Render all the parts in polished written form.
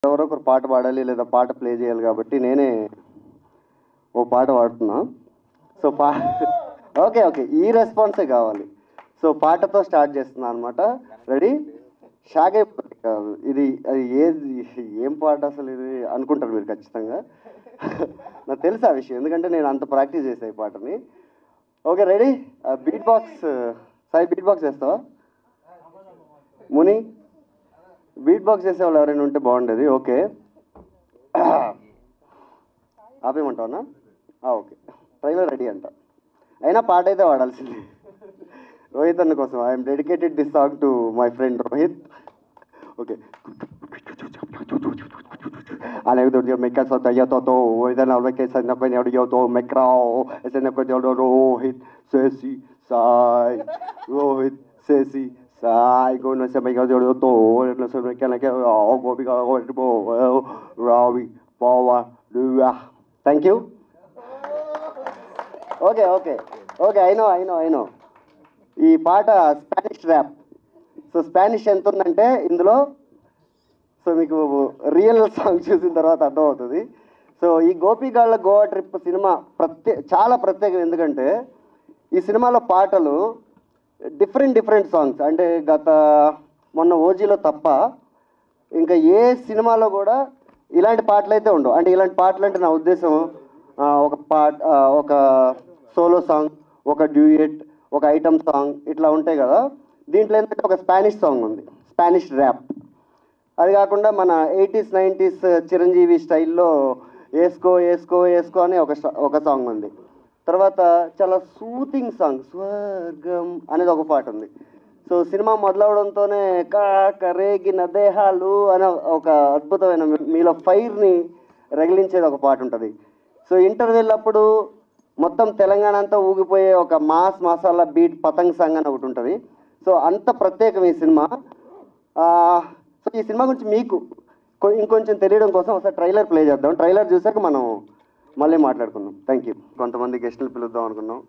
ఎవరో ఒకరు పాట పాడాలి లేదా పాట ప్లే చేయాలి కాబట్టి నేనే ఓ పాట పాడుతున్నా. సో ఓకే ఓకే, ఈ రెస్పాన్సే కావాలి. సో పాటతో స్టార్ట్ చేస్తున్నా అనమాట. రెడీ? షాక్ అయిపోతుంది. ఇది ఏం పాట అసలు ఇది అనుకుంటారు మీరు ఖచ్చితంగా. నాకు తెలుసు ఆ విషయం, ఎందుకంటే నేను అంత ప్రాక్టీస్ చేసా ఈ పాటని. Okay ready? Beat box Sai, beat box చేస్తావా? ముని బీట్ బాక్స్ చేసే వాళ్ళు ఎవరైనా ఉంటే బాగుండేది. ఓకే ఆపేయమంటావన్నా? ఓకే, ట్రైలర్ రెడీ అంట. అయినా పాట అయితే వాడాల్సింది. రోహిత్ అన్న కోసం I'm dedicated this song to my friend Rohit. Okay. Allez, de Dieu, mais qu'elle soit taillée, toto, et dans la que ça n'a pas l'air de yoto, mais crao, et ça n'a pas l'air de Rohit, Ceci, Sai, Rohit, Ceci, Sai, go no se me got the yoto, no se me can get all go because Ravi, Power, Lua. Thank you. Okay, okay, okay, I know. ఈ పాట Spanish rap. So Spanish ఎంత ఉందంటే ఇందులో, so మీకు real song చూసిన తర్వాత అర్థమవుతుంది. So ఈ గోపిగాళ్ళ గోవా ట్రిప్ సినిమా చాలా ప్రత్యేకం. ఎందుకంటే ఈ సినిమాలో పాటలు డిఫరెంట్ సాంగ్స్. అంటే మొన్న ఓజీలో తప్ప ఇంకా ఏ సినిమాలో కూడా ఇలాంటి పాటలు అయితే ఉండవు. అంటే ఇలాంటి పాటలు అంటే నా ఉద్దేశం ఒక సోలో సాంగ్, ఒక డ్యూయట్, ఒక ఐటమ్ సాంగ్ ఇట్లా ఉంటాయి కదా. దీంట్లో ఏంటంటే ఒక స్పానిష్ సాంగ్ ఉంది, స్పానిష్ ర్యాప్. అది కాకుండా మన 80s 90s చిరంజీవి స్టైల్లో వేసుకో వేసుకో వేసుకో అని ఒక సాంగ్ ఉంది. తర్వాత చాలా సూతింగ్ సాంగ్ స్వర్గం అనేది ఒక పాట ఉంది. సో సినిమా మొదలవడంతోనే కరేగిన దేహాలు అనే ఒక అద్భుతమైన మీలో ఫైర్ని రగిలించేది ఒక పాట ఉంటుంది. సో ఇంటర్వెల్ అప్పుడు మొత్తం తెలంగాణ అంతా ఊగిపోయే ఒక మాస్ మసాలా బీట్ పతంగ్ సాంగ్ అని ఒకటి ఉంటుంది. సో అంత ప్రత్యేకం ఈ సినిమా. సో ఈ సినిమా గురించి మీకు ఇంకొంచెం తెలియడం కోసం ఒకసారి ట్రైలర్ ప్లే చేద్దాం. ట్రైలర్ చూసాక మనం మళ్ళీ మాట్లాడుకుందాం. Thank you. కొంతమంది గెస్టులు పిలుద్దాం అనుకున్నాం.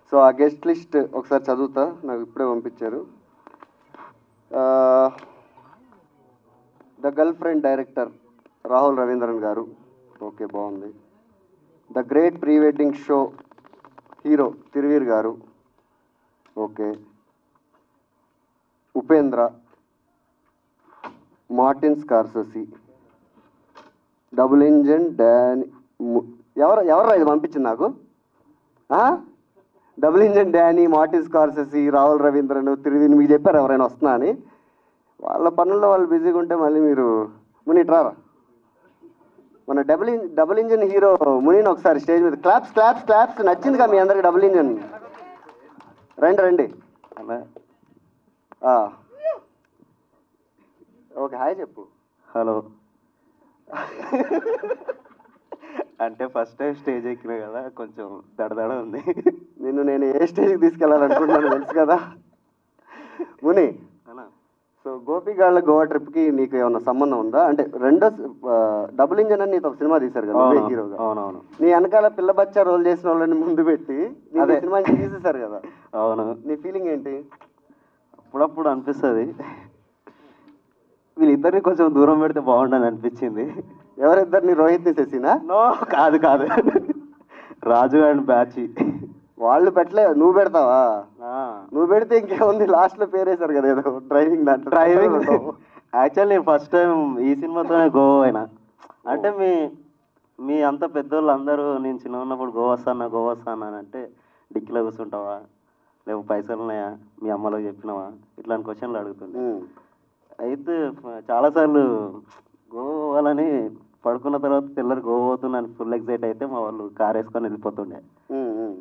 సో ఆ గెస్ట్ లిస్ట్ ఒకసారి చదువుతా, నాకు ఇప్పుడే పంపించారు. The girlfriend director Rahul Ravindran garu. Okay, బాగుంది. The great pre wedding show hero Thiruveer garu. Okay. Upendra, Martin Scorsese, double engine Danny. ఎవరు ఇది పంపించింది నాకు? Double engine Danny, Martin Scorsese, Rahul Ravindran, Thiruveer. మీకు చెప్పారు ఎవరైనా వస్తున్నా అని? వాళ్ళ పనుల్లో వాళ్ళు బిజీగా ఉంటే మళ్ళీ మీరు మునిట్రారా. మన డబుల్ ఇంజన్ హీరో మునిని ఒకసారి స్టేజ్ మీద క్లాప్స్ క్లాప్స్ క్లాప్స్. నచ్చిందిగా మీ అందరికి డబుల్ ఇంజన్? రండి అలా. ఓకే, హాయ్ చెప్పు. హలో. అంటే ఫస్ట్ టైం స్టేజ్ ఎక్కినా కదా, కొంచెం దడదడ ఉంది. నేను ఏ స్టేజ్కి తీసుకెళ్ళాలనుకుంటున్నాను తెలుసు కదా ముని. సో గోపిగాళ్ళ గోవా ట్రిప్కి నీకు ఏమన్నా సంబంధం ఉందా? అంటే రెండో డబుల్ ఇంజన్ అని నీతో ఒక సినిమా తీశారు కదా హీరోగా. అవునవును. నీ వెనకాల పిల్ల బచ్చా రోల్ చేసిన వాళ్ళని ముందు పెట్టి అదే సినిమా తీసేశారు కదా. అవును. నీ ఫీలింగ్ ఏంటి? అప్పుడప్పుడు అనిపిస్తుంది వీళ్ళిద్దరిని కొంచెం దూరం పెడితే బాగుండని అనిపించింది. ఎవరిద్దరిని? రోహిత్ని శశినా? నో, కాదు రాజు అండ్ బ్యాచి. వాళ్ళు పెట్టలే, నువ్వు పెడతావా? నువ్వు పెడితే ఇంకేముంది, లాస్ట్లో పేరేశారు కదా ఏదో డ్రైవింగ్. యాక్చువల్లీ నేను ఫస్ట్ టైం ఈ సినిమాతోనే గోవా అయినా. అంటే మీ అంత పెద్దోళ్ళు అందరూ నేను చిన్న ఉన్నప్పుడు గోవా వస్తాను అని అంటే, డిక్కీలో కూర్చుంటావా, లేవు పైసలు ఉన్నాయా, మీ అమ్మలో చెప్పినావా, ఇట్లాంటి క్వశ్చన్లు అడుగుతుంది. అయితే చాలాసార్లు గోవాలని పడుకున్న తర్వాత తెల్లారి గోవా పోతున్నాను ఫుల్ ఎక్సైట్ అయితే మా వాళ్ళు కార్ వేసుకొని వెళ్ళిపోతుండే.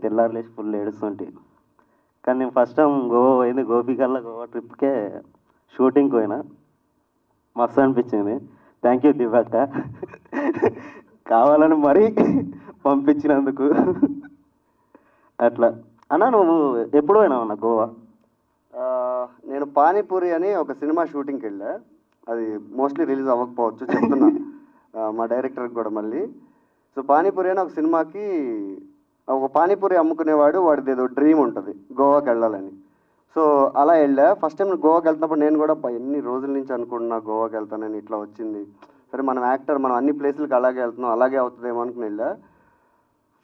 తెల్లారు లేచి ఫుల్ ఏడుస్తుంటే. కానీ నేను ఫస్ట్ టైం గోవా పోయింది గోపికల్లా గోవా ట్రిప్కే షూటింగ్కి పోయినా. మస్తు అనిపించింది. థ్యాంక్ యూ దివ్యక్క, కావాలని మరీ పంపించినందుకు. అట్లా అన్నా, నువ్వు ఎప్పుడు పోయినావు అన్న గోవా? నేను పానీపూరి అని ఒక సినిమా షూటింగ్కి వెళ్ళా. అది మోస్ట్లీ రిలీజ్ అవ్వకపోవచ్చు, చెప్తున్నా మా డైరెక్టర్కి కూడా మళ్ళీ. సో పానీపూరి అని ఒక సినిమాకి ఒక పానీపూరి అమ్ముకునేవాడు, వాడిది ఏదో డ్రీమ్ ఉంటుంది గోవాకి వెళ్ళాలని. సో అలా వెళ్ళా. ఫస్ట్ టైం గోవాకి వెళ్తున్నప్పుడు నేను కూడా ఎన్ని రోజుల నుంచి అనుకుంటున్నా గోవాకి వెళ్తానని, ఇట్లా వచ్చింది. సరే మనం యాక్టర్, మనం అన్ని ప్లేసులకి అలాగే వెళ్తున్నాం, అలాగే అవుతుందేమో అనుకుని వెళ్ళా.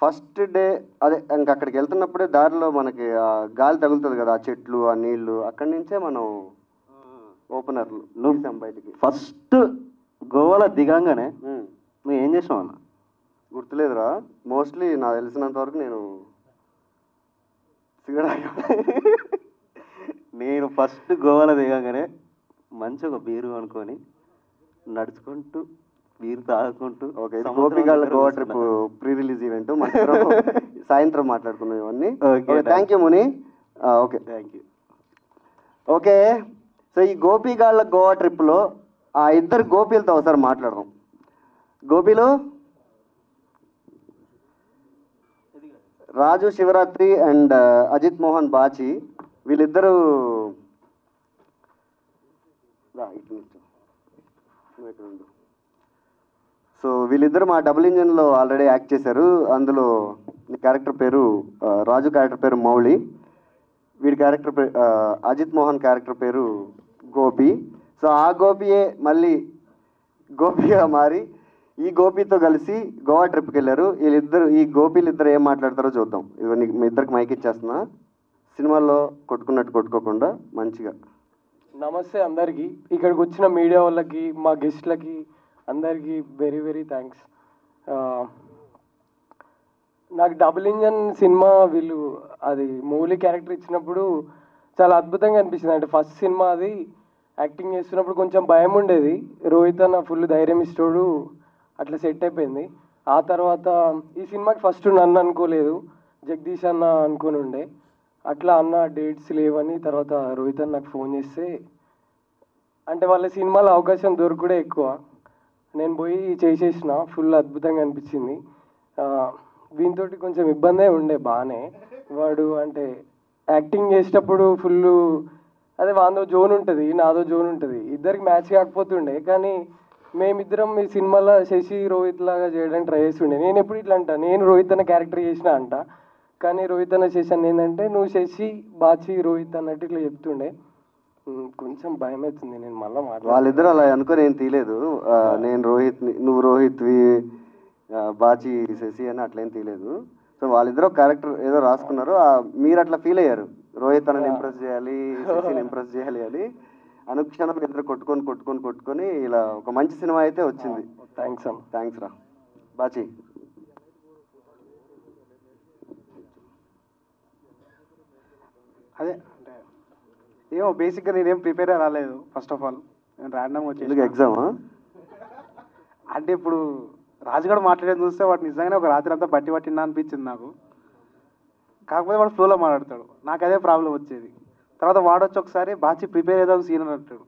ఫస్ట్ డే అదే ఇంక అక్కడికి వెళ్తున్నప్పుడే దారిలో మనకి ఆ గాలి తగులుతుంది కదా, ఆ చెట్లు, ఆ నీళ్లు, అక్కడి నుంచే మనం ఓపెనర్లు నువ్వు బయటికి. ఫస్ట్ గోవాలో దిగంగానే నువ్వు ఏం చేసినావు అన్న? గుర్తులేదురా, మోస్ట్లీ నాకు తెలిసినంత వరకు నేను నేను ఫస్ట్ గోవాలో దిగంగానే మంచి ఒక బీరు అనుకొని నడుచుకుంటూ బీరు తాగుకుంటూ. Okay, Gopigalla Goa trip pre release event మనం సాయంత్రం మాట్లాడుకున్నాం ఇవన్నీ. Okay, thank you Muni. Okay, thank you. Okay, so ఈ గోపిగాళ్ళ గోవా ట్రిప్లో ఆ ఇద్దరు గోపీలతో ఒకసారి మాట్లాడదాం. గోపీలు రాజు శివరాత్రి అండ్ అజిత్ మోహన్ బాచి, వీళ్ళిద్దరూ సో వీళ్ళిద్దరు మా డబుల్ ఇంజన్లో ఆల్రెడీ యాక్ట్ చేశారు. అందులో క్యారెక్టర్ పేరు రాజు క్యారెక్టర్ పేరు మౌళి, వీడి క్యారెక్టర్ పేరు అజిత్ మోహన్ క్యారెక్టర్ పేరు గోపి. సో ఆ గోపియే మళ్ళీ గోపిగా మారి ఈ గోపితో కలిసి గోవా ట్రిప్కి వెళ్ళారు. ఈ గోపీలిద్దరు ఏం మాట్లాడతారో చూద్దాం. ఇవన్నీ మీ ఇద్దరికి మైక్ ఇచ్చేస్తున్నా, సినిమాల్లో కొట్టుకున్నట్టు కొట్టుకోకుండా మంచిగా. నమస్తే అందరికీ, ఇక్కడికి వచ్చిన మీడియా వాళ్ళకి, మా గెస్ట్లకి అందరికీ వెరీ వెరీ థ్యాంక్స్. నాకు డబుల్ ఇంజన్ సినిమా వీళ్ళు అది మౌలి క్యారెక్టర్ ఇచ్చినప్పుడు చాలా అద్భుతంగా అనిపించింది. అంటే ఫస్ట్ సినిమా అది, యాక్టింగ్ చేస్తున్నప్పుడు కొంచెం భయం ఉండేది. రోహిత్ అన్న ఫుల్ ధైర్యం ఇస్తాడు, అట్లా సెట్ అయిపోయింది. ఆ తర్వాత ఈ సినిమాకి ఫస్ట్ నన్ను అనుకోలేదు, జగదీష్ అన్న అనుకుని ఉండే. అట్లా అన్న డేట్స్ లేవని తర్వాత రోహిత్ అన్న నాకు ఫోన్ చేస్తే, అంటే వాళ్ళ సినిమాలో అవకాశం దొరకడే ఎక్కువ, నేను పోయి చేసేసిన. ఫుల్ అద్భుతంగా అనిపించింది. వీనితో కొంచెం ఇబ్బందే ఉండే బాగానే. వాడు అంటే యాక్టింగ్ చేసేటప్పుడు ఫుల్ అదే వాందో జోన్ ఉంటుంది, నాదో జోన్ ఉంటుంది, ఇద్దరికి మ్యాచ్ కాకపోతుండే. కానీ మేమిద్దరం ఈ సినిమాలో శశి రోహిత్ లాగా చేయడానికి ట్రై చేస్తుండే. నేను ఎప్పుడు ఇట్లా అంట, నేను రోహిత్ అన్న క్యారెక్టర్ చేసిన అంట, కానీ రోహిత్ అన్న శశి అన్న ఏంటంటే నువ్వు శశి బాచి రోహిత్ అన్నట్టు ఇట్లా చెప్తుండే. కొంచెం భయం అవుతుంది. నేను మళ్ళీ వాళ్ళిద్దరు అలా అనుకుని ఏం తీయలేదు. నేను రోహిత్ని, నువ్వు రోహిత్వి, బాచి శశి అని అట్లేం తీయలేదు. సో వాళ్ళిద్దరు క్యారెక్టర్ ఏదో రాసుకున్నారు, మీరు అట్లా ఫీల్ అయ్యారు, రోహిత్ అన్నని ఇంప్రెస్ చేయాలి, శశిని ఇంప్రెస్ చేయాలి అని. అనుక్షణం ఇద్దరు కొట్టుకొని ఇలా ఒక మంచి సినిమా అయితే వచ్చింది. థ్యాంక్స్ రా బాచి. అదే అంటే ఏమో బేసిక్గా నేనేం ప్రిపేర్ రాలేదు. ఫస్ట్ ఆఫ్ ఆల్ నేను ర్యాండమ్గా వచ్చేసి ఎగ్జామా అంటే ఇప్పుడు రాజుగాడు మాట్లాడేది చూస్తే వాడు నిజంగానే ఒక రాత్రి అంతా బట్టి పట్టిందా అనిపించింది నాకు. కాకపోతే వాడు ఫ్లోలో మాట్లాడతాడు, నాకు అదే ప్రాబ్లం వచ్చేది. తర్వాత వాడొచ్చి ఒకసారి బాచి ప్రిపేర్ చేద్దాం సీన్ అని అంటాడు.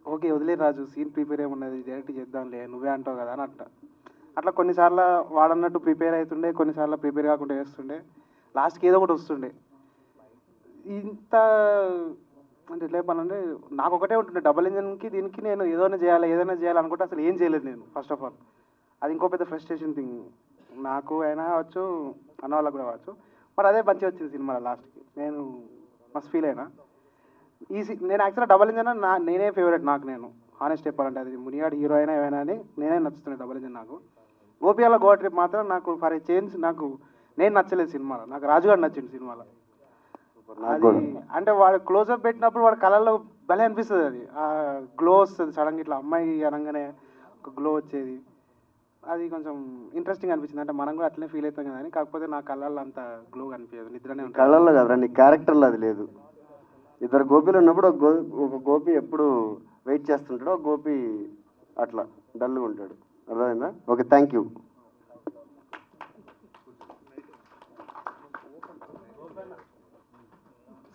ఓకే వదిలే రాజు, సీన్ ప్రిపేర్ ఏమున్నది, డైరెక్ట్ చేద్దాంలే, నువ్వే అంటావు కదా అని అట్లా కొన్నిసార్లు వాడన్నట్టు ప్రిపేర్ అవుతుండే, కొన్నిసార్లు ప్రిపేర్ కాకుండా చేస్తుండే. లాస్ట్కి ఏదో ఒకటి వస్తుండే. ఇంత అంటే ఎట్లా చెప్పాలంటే నాకు ఒకటే ఉంటుండే, డబుల్ ఇంజన్కి దీనికి నేను ఏదైనా చేయాలి అనుకుంటే అసలు ఏం చేయలేదు నేను. ఫస్ట్ ఆఫ్ ఆల్ అది ఇంకో పెద్ద ఫ్రస్ట్రేషన్ థింగ్ నాకు అయినా కావచ్చు, అన్న వాళ్ళకు కూడా కావచ్చు. మరి అదే మంచిగా వచ్చింది సినిమా లాస్ట్కి, నేను మస్తు ఫీల్ అయినా. నేను యాక్చువల్గా డబుల్ ఇంజన్ నేనే ఫేవరెట్ నాకు, నేను హానెస్ట్ చెప్పాలంటే. అది మునియాడు హీరో అయినా ఏమైనా అని నేనే నచ్చుతున్నాను డబుల్ ఇంజన్ నాకు. గోపియాల గోవా ట్రిప్ మాత్రం నాకు ఫర్ ఏ చేంజ్ నాకు నేను నచ్చలేదు సినిమాలో, నాకు రాజుగారు నచ్చింది సినిమాలో. అది అంటే వాడు క్లోజ్అప్ పెట్టినప్పుడు వాడు కళల్లో భలే అనిపిస్తుంది. అది ఆ గ్లో వస్తుంది సడన్గా, ఇట్లా అమ్మాయి అనగానే ఒక గ్లో వచ్చేది. అది కొంచెం ఇంట్రెస్టింగ్ అనిపించింది. అంటే మనం కూడా అట్లనే ఫీల్ అవుతాం కదా అని. కాకపోతే నా కళ్ళల్లో అంత గ్లో కనిపించదు, నిద్రనే కళ్ళల్లో కదరా, నీ క్యారెక్టర్లో అది లేదు. ఇద్దరు గోపీలు ఉన్నప్పుడు ఒక గోపి ఎప్పుడు వెయిట్ చేస్తుంటాడు, ఒక గోపి అట్లా డల్గా ఉంటాడు. అర్థమైందా? Okay, thank you.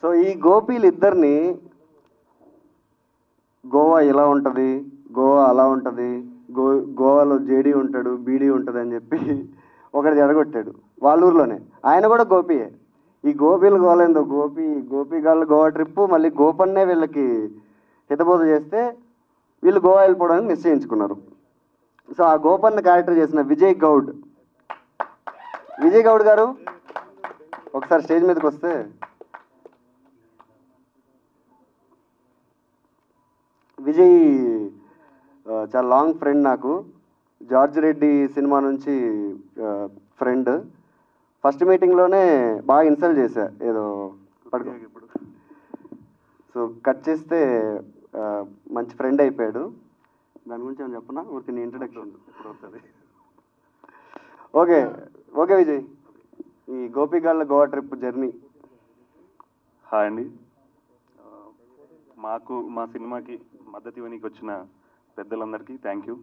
సో ఈ గోపీలు ఇద్దరిని గోవా ఇలా ఉంటుంది, గోవా అలా ఉంటుంది, గోవాలో జేడీ ఉంటాడు, బీడీ ఉంటుంది అని చెప్పి ఒకటి జడగొట్టాడు వాళ్ళ ఊర్లోనే. ఆయన కూడా గోపియే. ఈ గోపీలు గోలేందో గోపిగాళ్ళ గోవా ట్రిప్పు మళ్ళీ గోపన్నే వీళ్ళకి హితబోధ చేస్తే వీళ్ళు గోవా వెళ్ళిపోవడానికి నిశ్చయించుకున్నారు. సో ఆ గోపన్న క్యారెక్టర్ చేసిన విజయ్ గౌడ్ గారు ఒకసారి స్టేజ్ మీదకి వస్తే. విజయ్ చాలా లాంగ్ ఫ్రెండ్ నాకు. జార్జ్ రెడ్డి సినిమా నుంచి ఫ్రెండ్. ఫస్ట్ మీటింగ్లోనే బాగా ఇన్సల్ట్ చేశా, ఏదో పడుకో ఇప్పుడు. సో కట్ చేస్తే మంచి ఫ్రెండ్ అయిపోయాడు. దాని గురించి ఏమైనా చెప్పనా? ఊరికి నీ ఇంట్రడక్షన్ ఇప్పుడు వస్తుంది. ఓకే ఓకే విజయ్, ఈ Gopigalla Goa trip journey. Hi అండి. మా సినిమాకి మద్దతు ఇవ్వడానికి వచ్చిన పెద్దలందరికీ థ్యాంక్ యూ.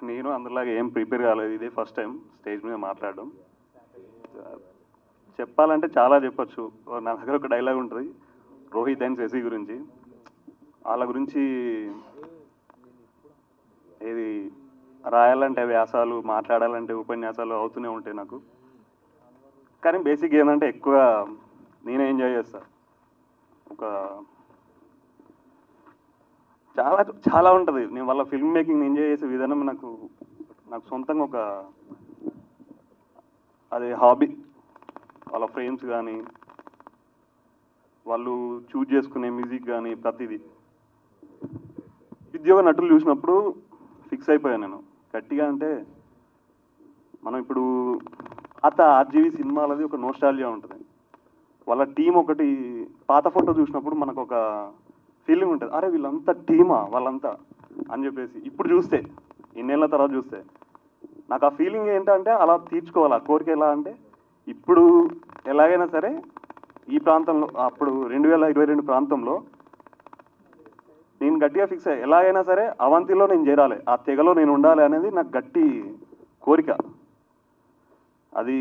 నేను అందులాగా ఏం ప్రిపేర్ కాలేదు, ఇదే ఫస్ట్ టైం స్టేజ్ మీద మాట్లాడడం. చెప్పాలంటే చాలా చెప్పచ్చు. నా దగ్గర ఒక డైలాగ్ ఉంటుంది రోహిత్ అండ్ శశి గురించి. వాళ్ళ గురించి ఏది రాయాలంటే వ్యాసాలు, మాట్లాడాలంటే ఉపన్యాసాలు అవుతూనే ఉంటాయి నాకు. కానీ బేసిక్ ఏంటంటే ఎక్కువ నేనే ఎంజాయ్ చేస్తాను. ఒక చాలా చాలా ఉంటుంది. నేను వాళ్ళ ఫిల్మ్ మేకింగ్ ఎంజాయ్ చేసే విధానం నాకు సొంతంగా ఒక అది హాబీ. వాళ్ళ ఫ్రేమ్స్ కానీ, వాళ్ళు చూజ్ చేసుకునే మ్యూజిక్ కానీ, ప్రతిదీ. ఉద్యోగ నటులు చూసినప్పుడు ఫిక్స్ అయిపోయాను నేను గట్టిగా. అంటే మనం ఇప్పుడు పాత ఆర్జీవి సినిమాలది ఒక నోస్టాల్జియా ఉంటుంది. వాళ్ళ టీం ఒకటి పాత ఫోటో చూసినప్పుడు మనకు ఒక ఫీలింగ్ ఉంటుంది, అరే వీళ్ళంతా టీమా వాళ్ళంతా అని చెప్పేసి. ఇప్పుడు చూస్తే ఇన్నేళ్ళ తర్వాత చూస్తే నాకు ఆ ఫీలింగ్ ఏంటంటే అలా తీర్చుకోవాలి. ఆ కోరిక ఎలా అంటే ఇప్పుడు ఎలాగైనా సరే ఈ ప్రాంతంలో, అప్పుడు 2022 ప్రాంతంలో నేను గట్టిగా ఫిక్స్ అయ్యా, ఎలాగైనా సరే అవంతిలో నేను చేరాలి, ఆ తెగలో నేను ఉండాలి అనేది నాకు గట్టి కోరిక. అది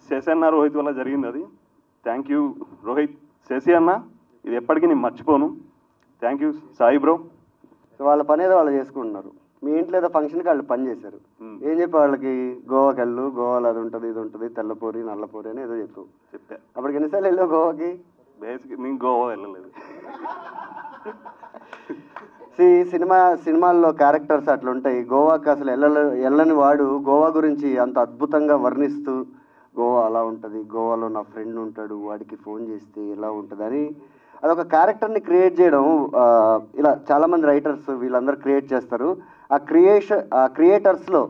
శశి అన్న రోహిత్ వల్ల జరిగింది. అది థ్యాంక్ యూ రోహిత్, శశి అన్న, ఇది ఎప్పటికీ నేను మర్చిపోను. Thank you Sai bro. So వాళ్ళ పని ఏదో వాళ్ళు చేసుకుంటున్నారు. మీ ఇంట్లో ఏదో ఫంక్షన్కి వాళ్ళు పని చేశారు. ఏం చెప్పి వాళ్ళకి గోవాకి వెళ్ళు, గోవాలో అది ఉంటుంది ఇది ఉంటుంది, తెల్లపూరి నల్లపూరి అని ఏదో చెప్పు. చెప్తే అప్పటికి ఎన్నిసార్లు వెళ్ళావు గోవాకి? బేసిక్ నేను గోవా వెళ్ళలేదు. సినిమాల్లో క్యారెక్టర్స్ అట్లా ఉంటాయి. గోవాకి అసలు వెళ్ళని వాడు గోవా గురించి అంత అద్భుతంగా వర్ణిస్తూ, గోవా అలా ఉంటుంది, గోవాలో నా ఫ్రెండ్ ఉంటాడు, వాడికి ఫోన్ చేస్తే ఎలా ఉంటుంది అని అదొక క్యారెక్టర్ని క్రియేట్ చేయడం. ఇలా చాలామంది రైటర్స్ వీళ్ళందరూ క్రియేట్ చేస్తారు. ఆ క్రియేటర్స్లో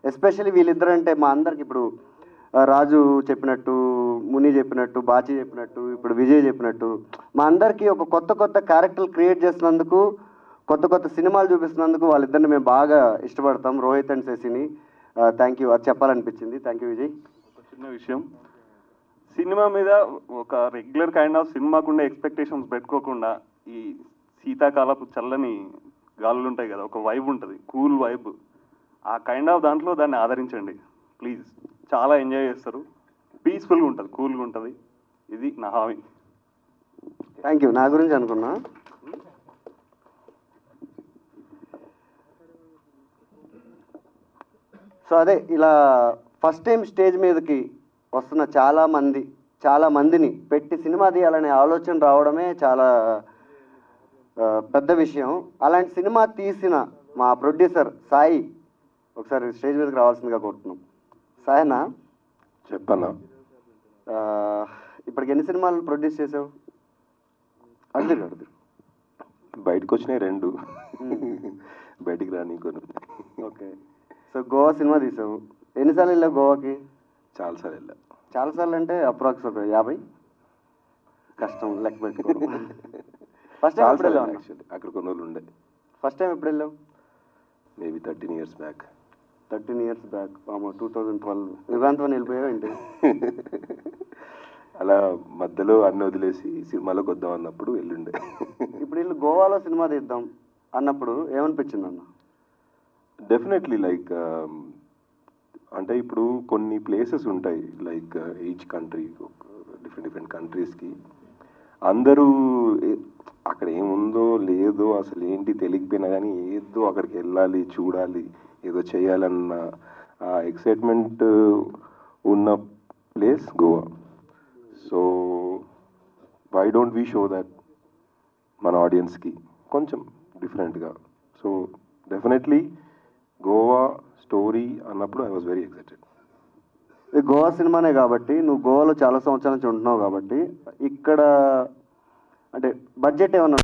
ఎస్పెషల్లీ వీళ్ళిద్దరంటే మా అందరికి, ఇప్పుడు రాజు చెప్పినట్టు, ముని చెప్పినట్టు, బాచి చెప్పినట్టు, ఇప్పుడు విజయ్ చెప్పినట్టు, మా అందరికీ ఒక కొత్త క్యారెక్టర్లు క్రియేట్ చేసినందుకు, కొత్త సినిమాలు చూపిస్తున్నందుకు వాళ్ళిద్దరిని మేము బాగా ఇష్టపడతాం, రోహిత్ అండ్ శశిని. థ్యాంక్ యూ, అది చెప్పాలనిపించింది. Thank you Vijay. ఒక చిన్న విషయం, సినిమా మీద ఒక రెగ్యులర్ కైండ్ ఆఫ్ సినిమాకుండే ఎక్స్పెక్టేషన్స్ పెట్టుకోకుండా ఈ శీతాకాలపు చల్లని గాలులు ఉంటాయి కదా, ఒక వైబ్ ఉంటుంది, కూల్ వైబ్. ఆ కైండ్ ఆఫ్ దాంట్లో దాన్ని ఆదరించండి ప్లీజ్. చాలా ఎంజాయ్ చేస్తారు, పీస్ఫుల్గా ఉంటుంది, కూల్గా ఉంటుంది. ఇది నా హామీ. Thank you. నా గురించి అనుకున్నా. సో అదే, ఇలా ఫస్ట్ టైం స్టేజ్ మీదకి వస్తున్న చాలా మందిని పెట్టి సినిమా తీయాలనే ఆలోచన రావడమే చాలా పెద్ద విషయం. అలాంటి సినిమా తీసిన మా ప్రొడ్యూసర్ సాయి ఒకసారి స్టేజ్ మీదకి రావాల్సిందిగా కోరుతున్నాం. సాయనా, చెప్పన్నా, ఇప్పటికి ఎన్ని సినిమాలు ప్రొడ్యూస్ చేసావు? అడుగురు. బయటకు వచ్చినాయి 2, బయటికి రాని కొన్ని. ఓకే. సో గోవా సినిమా తీసావు. ఎన్నిసార్లు వెళ్ళావు గోవాకి? చాలాసార్లు వెళ్ళా. చాలాసార్లు అంటే అప్రాక్సిమేట్ 50? కష్టం లెక్క పెట్టుకోవడం. ఫస్ట్ టైం ఎప్పుడు వెళ్ళావు? యాక్చువల్లీ అక్కడ కొన్ని రోజులు ఉండే. ఫస్ట్ టైం ఎప్పుడు వెళ్ళావు? Maybe 13 years back. 13 years back. 2012 యుగాంతం వెళ్ళిపోయావు ఏంటి? అలా మధ్యలో అన్ని వదిలేసి సినిమాలోకి వద్దాం అన్నప్పుడు వెళ్ళుండే. ఇప్పుడు వీళ్ళు గోవాలో సినిమా తీద్దాం అన్నప్పుడు ఏమనిపించింది అన్న? డెఫినెట్లీ లైక్ అంటే ఇప్పుడు కొన్ని ప్లేసెస్ ఉంటాయి, లైక్ ఈచ్ కంట్రీ, డిఫరెంట్ కంట్రీస్కి అందరూ అక్కడ ఏముందో లేదో అసలు ఏంటి తెలియకపోయినా కానీ ఏదో అక్కడికి వెళ్ళాలి, చూడాలి, ఏదో చేయాలన్న ఎక్సైట్మెంట్ ఉన్న place Goa. So why don't we show that మన ఆడియన్స్కి కొంచెం డిఫరెంట్గా. సో డెఫినెట్లీ గోవా స్టోరీ అన్నప్పుడు I was very excited. Goa సినిమానే కాబట్టి, నువ్వు గోవాలో చాలా సంవత్సరాల నుంచి ఉంటున్నావు కాబట్టి, ఇక్కడ అంటే బడ్జెట్ ఏమన్నా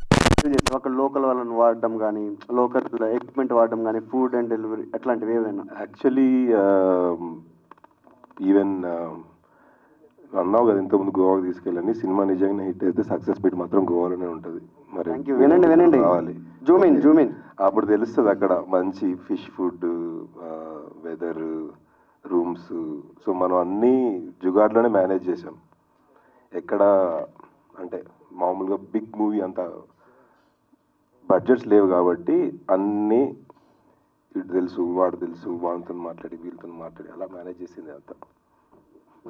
ఏం చేస్తాం అక్కడ లోకల్ వాళ్ళని వాడడం కానీ లోకల్ ఎక్విప్మెంట్ వాడడం కానీ ఫుడ్ అండ్ డెలివరీ అట్లాంటివి ఏమైనా? యాక్చువల్లీ ఈవెన్ అన్నావు కదా ఇంతకుముందు గోవాకి తీసుకెళ్ళండి, సినిమా నిజంగా హిట్ అయితే సక్సెస్ మీట్ మాత్రం గోవాలోనే ఉంటుంది. మరి థ్యాంక్ యూ. వినండి రావాలి, జూమిన్ అప్పుడు తెలుస్తుంది అక్కడ మంచి fish food, weather, rooms. So మనం అన్నీ జుగాడ్లోనే మేనేజ్ చేసాం. ఎక్కడ అంటే మామూలుగా బిగ్ మూవీ అంత బడ్జెట్స్ లేవు కాబట్టి అన్నీ ఇటు తెలుసు వాడు తెలుసు వాళ్ళతో మాట్లాడి వీళ్ళతో మాట్లాడి అలా మేనేజ్ చేసింది అంతా.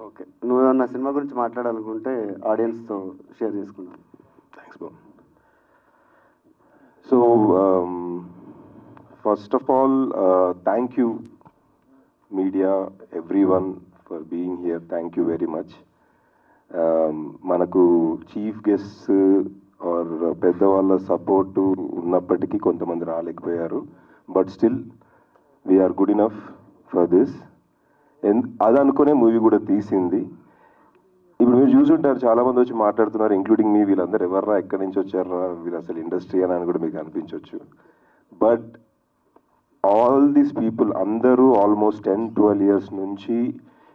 ఓకే, నువ్వేమన్నా సినిమా గురించి మాట్లాడాలనుకుంటే ఆడియన్స్తో షేర్ చేసుకున్నాను. థ్యాంక్స్ బాబు. So first of all thank you media everyone for being here. Thank you very much. మనకు చీఫ్ గెస్ట్స్ ఆర్ పెద్దవాళ్ళ సపోర్టు ఉన్నప్పటికీ కొంతమంది రాలేకపోయారు. But still we're good enough for this. అది అనుకునే మూవీ కూడా తీసింది. ఇప్పుడు మీరు చూసుంటారు చాలామంది వచ్చి మాట్లాడుతున్నారు, ఇంక్లూడింగ్ మీ, వీళ్ళందరూ ఎవర్రా ఎక్కడి నుంచి వచ్చారా వీళ్ళు అసలు ఇండస్ట్రీ అని కూడా మీకు అనిపించవచ్చు. బట్ ఆల్ దీస్ పీపుల్ అందరూ ఆల్మోస్ట్ 10-12 ఇయర్స్ నుంచి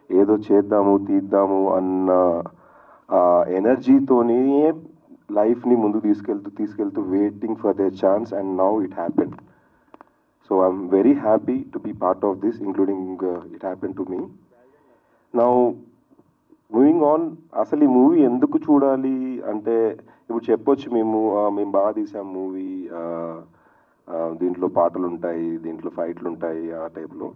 ఏదో చేద్దాము తీద్దాము అన్న ఎనర్జీతోనే లైఫ్ని ముందుకు తీసుకెళ్తూ waiting for their chance, and now it happened. So I'm very happy to be part of this, including it happen to me. Now moving on, అసలు ఈ మూవీ ఎందుకు చూడాలి అంటే ఇప్పుడు చెప్పొచ్చు మేము బాగా తీసాం మూవీ, దీంట్లో పాటలు ఉంటాయి, దీంట్లో ఫైట్లు ఉంటాయి ఆ టైప్లో.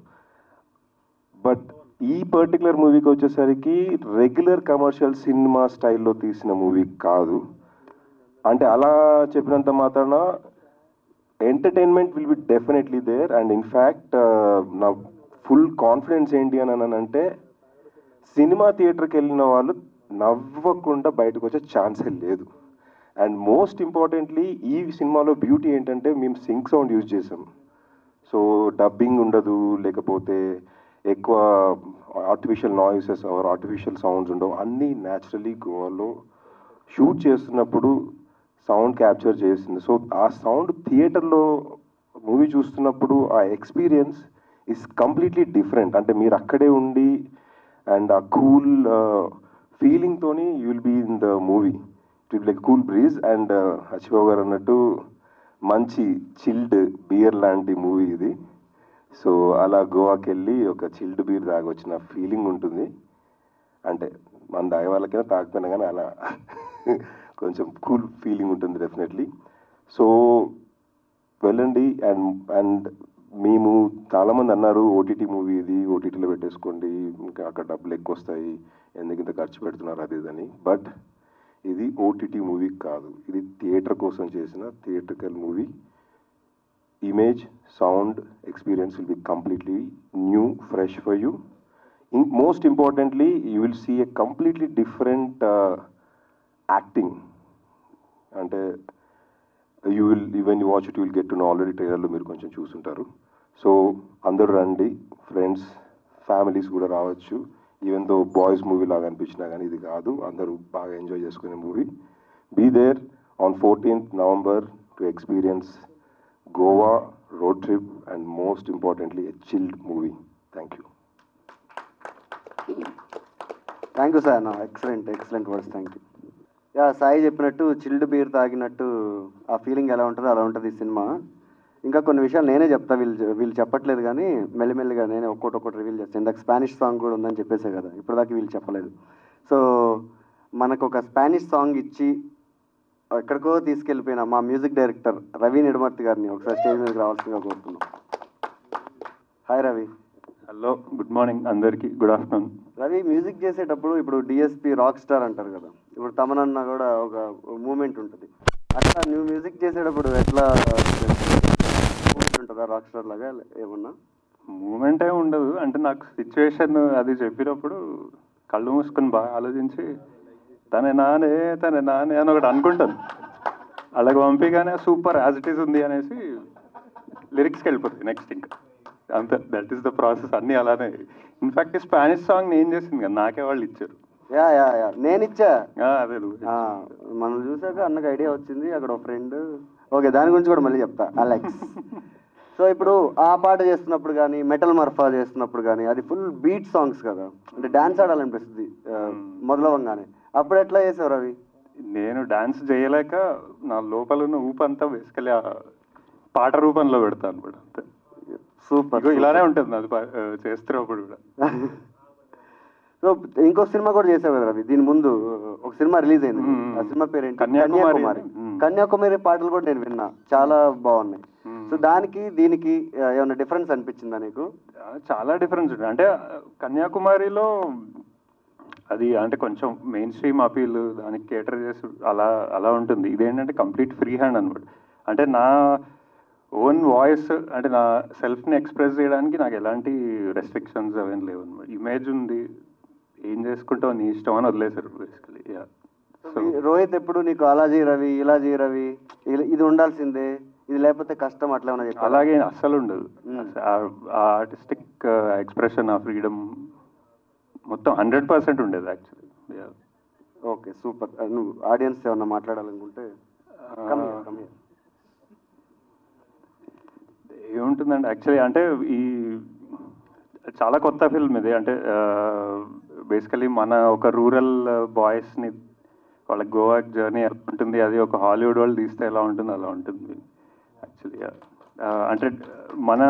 బట్ ఈ పర్టికులర్ మూవీకి వచ్చేసరికి రెగ్యులర్ కమర్షియల్ సినిమా స్టైల్లో తీసిన మూవీ కాదు. అంటే అలా చెప్పినంత మాత్రాన entertainment will be definitely there. And in fact నా ఫుల్ కాన్ఫిడెన్స్ ఏంటి అని అంటే సినిమా థియేటర్కి వెళ్ళిన వాళ్ళు నవ్వకుండా బయటకు వచ్చే ఛాన్సే లేదు. అండ్ మోస్ట్ ఇంపార్టెంట్లీ ఈ సినిమాలో బ్యూటీ ఏంటంటే మేము సింక్ సౌండ్ యూజ్ చేసాం. సో డబ్బింగ్ ఉండదు, లేకపోతే ఎక్కువ artificial noises or artificial sounds ఉండవు. అన్నీ న్యాచురలీ గోవాలో షూట్ చేస్తున్నప్పుడు సౌండ్ క్యాప్చర్ చేసింది. సో ఆ సౌండ్ థియేటర్లో మూవీ చూస్తున్నప్పుడు ఆ ఎక్స్పీరియన్స్ ఈస్ కంప్లీట్లీ డిఫరెంట్. అంటే మీరు అక్కడే ఉండి అండ్ ఆ కూల్ ఫీలింగ్తోని you will be in the movie. It will like cool breeze. And Hachibabu garu అన్నట్టు మంచి చిల్డ్ బియర్ లాంటి మూవీ ఇది. సో అలా గోవాకి వెళ్ళి ఒక చిల్డ్ బీర్ తాగొచ్చిన ఫీలింగ్ ఉంటుంది. అంటే మన తాగే వాళ్ళకైనా తాకపోయినా కానీ అలా కొంచెం కూల్ ఫీలింగ్ ఉంటుంది డెఫినెట్లీ. సో వెళ్ళండి. అండ్ మేము చాలామంది అన్నారు ఓటీటీ మూవీ ఇది, ఓటీటీలో పెట్టేసుకోండి, ఇంకా అక్కడ డబ్బులు ఎక్కువ వస్తాయి, ఎందుకు ఇంత ఖర్చు పెడుతున్నారు అది ఇదని. బట్ ఇది ఓటీటీ మూవీ కాదు, ఇది థియేటర్ కోసం చేసిన theatrical movie. Image, sound experience will be completely new, fresh for you. Most importantly you will see a completely different acting. అంటే you will even you watch it, you will get to know. Already ట్రైలర్లో మీరు కొంచెం చూసుంటారు. So అందరూ రండి, friends, families కూడా రావచ్చు. Even though boys movie లాగా అనిపించినా కానీ ఇది కాదు, అందరూ బాగా ఎంజాయ్ చేసుకునే movie. Be there on 14th November to experience Goa road trip and most importantly a chilled movie. Thank you. Thank you sir. Excellent words. Thank you. Yeah, Sai చెప్పినట్టు chilled beer తాగినట్టు ఆ ఫీలింగ్ ఎలా ఉంటుందో అలా ఉంటుంది ఈ సినిమా. ఇంకా కొన్ని విషయాలు నేనే చెప్తా, వీళ్ళు చెప్పట్లేదు కానీ మెల్లిమెల్లిగా నేనే ఒక్కొక్కటి రివీల్ చేస్తాను. ఇందాక స్పానిష్ సాంగ్ కూడా ఉందని చెప్పేసే కదా, ఇప్పటిదాకా వీళ్ళు చెప్పలేదు. సో మనకు ఒక స్పానిష్ సాంగ్ ఇచ్చి ఎక్కడికో తీసుకెళ్ళిపోయిన మా మ్యూజిక్ డైరెక్టర్ రవి నిడమర్తి గారిని ఒకసారి స్టేజ్ మీదకి రావాల్సిందిగా కోరుతున్నాం. Hi Ravi. Hello, good morning అందరికీ, గుడ్ ఆఫ్టర్నూన్. రవి, మ్యూజిక్ చేసేటప్పుడు ఇప్పుడు డిఎస్పి రాక్ స్టార్ అంటారు కదా, ఇప్పుడు తమనన్న కూడా ఒక మూమెంట్ ఉంటుంది. అట్లా నువ్వు మ్యూజిక్ చేసేటప్పుడు ఎట్లా ఉంటుందా రాక్ స్టార్ లాగా ఏమన్నా? మూమెంట్ ఏమి ఉండదు. అంటే నాకు సిచ్యువేషన్ అది చెప్పినప్పుడు కళ్ళు మూసుకొని బాగా ఆలోచించి తనే నానే అని ఒకటి అనుకుంటాను. అలాగే పంపిగానే సూపర్ యాజ్ ఇట్ ఈస్ ఉంది అనేసి లిరిక్స్కి వెళ్ళిపోతుంది నెక్స్ట్. ఇంకా అంతే, దట్ ఈస్ ద ప్రాసెస్. అన్నీ అలానే. ఇన్ఫ్యాక్ట్ స్పానిష్ సాంగ్ నేను చేసింది కదా, నాకే వాళ్ళు ఇచ్చారు. యా యా యా నేను ఇచ్చా. అదే మనం చూసాక అన్నకు ఐడియా వచ్చింది, అక్కడ ఒక ఫ్రెండ్. ఓకే, దాని గురించి కూడా మళ్ళీ చెప్తా, అలెక్స్. సో ఇప్పుడు ఆ పాట చేస్తున్నప్పుడు కానీ, మెటల్ మర్ఫా చేస్తున్నప్పుడు కానీ, అది ఫుల్ బీట్ సాంగ్స్ కదా, అంటే డాన్స్ ఆడాలనిపిస్తుంది మొదలవంగానే. అప్పుడు ఎట్లా చేసేవారు అవి? నేను డాన్స్ చేయలేక నా లోపల ఉన్న ఊపంతా బేసికలీ పాట రూపంలో పెడతాను అనమాట. అంతే. సూపర్. ఇలానే ఉంటుంది అది చేస్తున్నప్పుడు కూడా. సో ఇంకో సినిమా కూడా చేసావు కదా రవి, దీని ముందు ఒక సినిమా రిలీజ్ అయింది. ఆ సినిమా పేరు ఏంటి? కన్యాకుమారి. కన్యాకుమారి పాటలు కూడా నేను విన్నా, చాలా బాగున్నాయి. సో దానికి దీనికి ఏమైనా డిఫరెన్స్ అనిపించిందా నీకు? చాలా డిఫరెన్స్ ఉంది. అంటే కన్యాకుమారిలో అది అంటే కొంచెం మెయిన్ స్ట్రీమ్ అపీల్, దానికి కేటర్ చేసి అలా ఉంటుంది. ఇదేంటంటే కంప్లీట్ ఫ్రీ హ్యాండ్ అనమాట. అంటే నా ఓన్ వాయిస్, అంటే నా సెల్ఫ్ని ఎక్స్ప్రెస్ చేయడానికి నాకు ఎలాంటి రెస్ట్రిక్షన్స్ అవేం లేవు అనమాట. ఇమేజ్ ఉంది, ఏం చేసుకుంటావు నీ ఇష్టం అని వదిలేశారు బేసికలీ. రోహిత్ ఎప్పుడు నీకు అలా చేయి రవి, ఇలా చేయి రవి, ఇది ఉండాల్సిందే, ఇది లేకపోతే కష్టం, అట్లా ఏమైనా చెప్పారు? అలాగే అస్సలు ఉండదు. ఆ ఆర్టిస్టిక్ ఎక్స్ప్రెషన్, ఆ ఫ్రీడమ్ మొత్తం 100% ఉండేది యాక్చువల్లీ. Okay, super. నువ్వు ఆడియన్స్ ఏమన్నా మాట్లాడాలనుకుంటే ఏముంటుందండి యాక్చువల్లీ, అంటే ఈ చాలా కొత్త ఫిల్మ్ ఇది. అంటే బేసికలీ మన ఒక రూరల్ బాయ్స్ని వాళ్ళ గోవా జర్నీ ఎలా ఉంటుంది, అది ఒక హాలీవుడ్ వాళ్ళు తీస్తే ఎలా ఉంటుంది అలా ఉంటుంది యాక్చువల్లీ. అంటే మన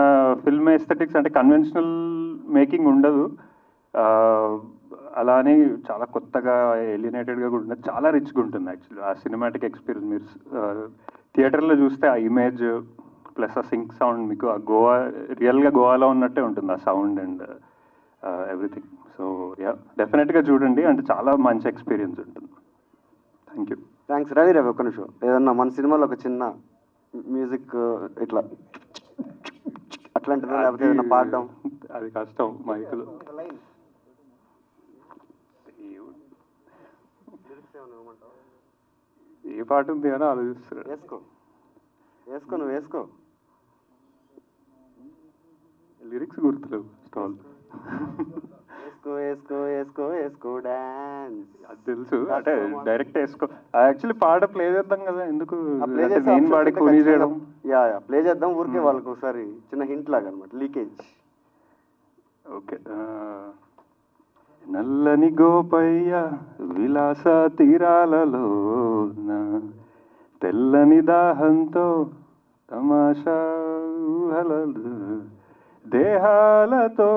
ఫిల్మ్ ఎస్థెటిక్స్ అంటే కన్వెన్షనల్ మేకింగ్ ఉండదు, అలా అని చాలా కొత్తగా ఎలినేటెడ్గా కూడా ఉండదు, చాలా రిచ్గా ఉంటుంది యాక్చువల్లీ. ఆ సినిమాటిక్ ఎక్స్పీరియన్స్ మీరు థియేటర్లో చూస్తే ఆ ఇమేజ్ ప్లస్ ఆ సింక్ సౌండ్ మీకు ఆ గోవా, రియల్గా గోవాలో ఉన్నట్టే ఉంటుంది ఆ sound and everything. So yeah, డెఫినెట్గా చూడండి, అంటే చాలా మంచి ఎక్స్పీరియన్స్ ఉంటుంది. Thank you. Thanks Ravi. Ravi ఒక్క నిమిషం, ఏదన్నా మన సినిమాలో ఒక చిన్న మ్యూజిక్ ఇట్లా అట్లాంటిదో లేకపోతే ఏదైనా పాడడం? అది కష్టం మైకులు. ఏ పాట ఉంది అని ఆలోచిస్తారు. వేసుకో వేసుకో, నువ్వు వేసుకో. లిరిక్స్ గుర్తులేవు స్టాల్. వేసుకో వేసుకో వేసుకో వేసుకో డాన్స్. అది తెలుసు, అంటే డైరెక్ట్ వేసుకో. యాక్చువల్లీ పాట ప్లే చేద్దాం కదా, ఎందుకు నేను పాడి కూలీ చేయడం. యా యా, ప్లే చేద్దాం ఊరికే వాళ్ళకి ఒకసారి చిన్న హింట్ లాగా అనమాట, లీకేజ్. ఓకే. నల్లని గోపయ్య విలాస తీరాలలో, తెల్లని దాహంతో తమాషా ఊహలలు, దేహాలతో